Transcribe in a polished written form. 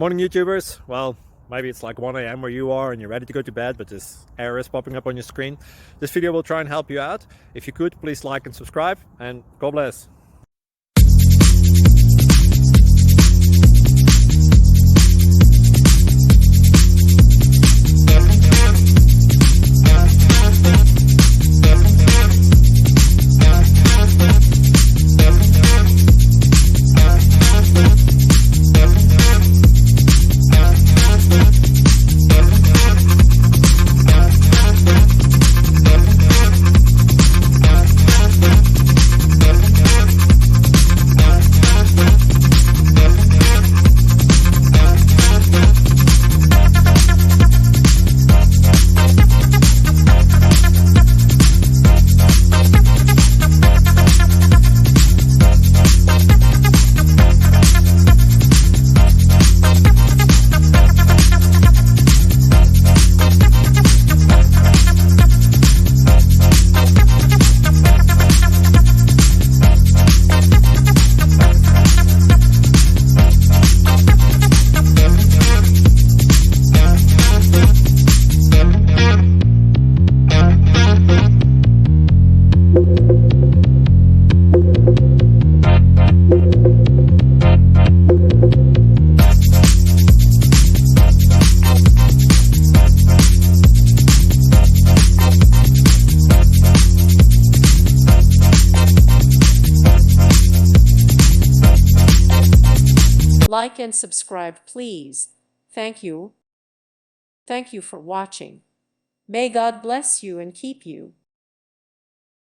Morning YouTubers. Well, maybe it's like 1 a.m. where you are and you're ready to go to bed, but this error is popping up on your screen. This video will try and help you out. If you could, please like and subscribe, and God bless. Like and subscribe, please. Thank you. Thank you for watching. May God bless you and keep you.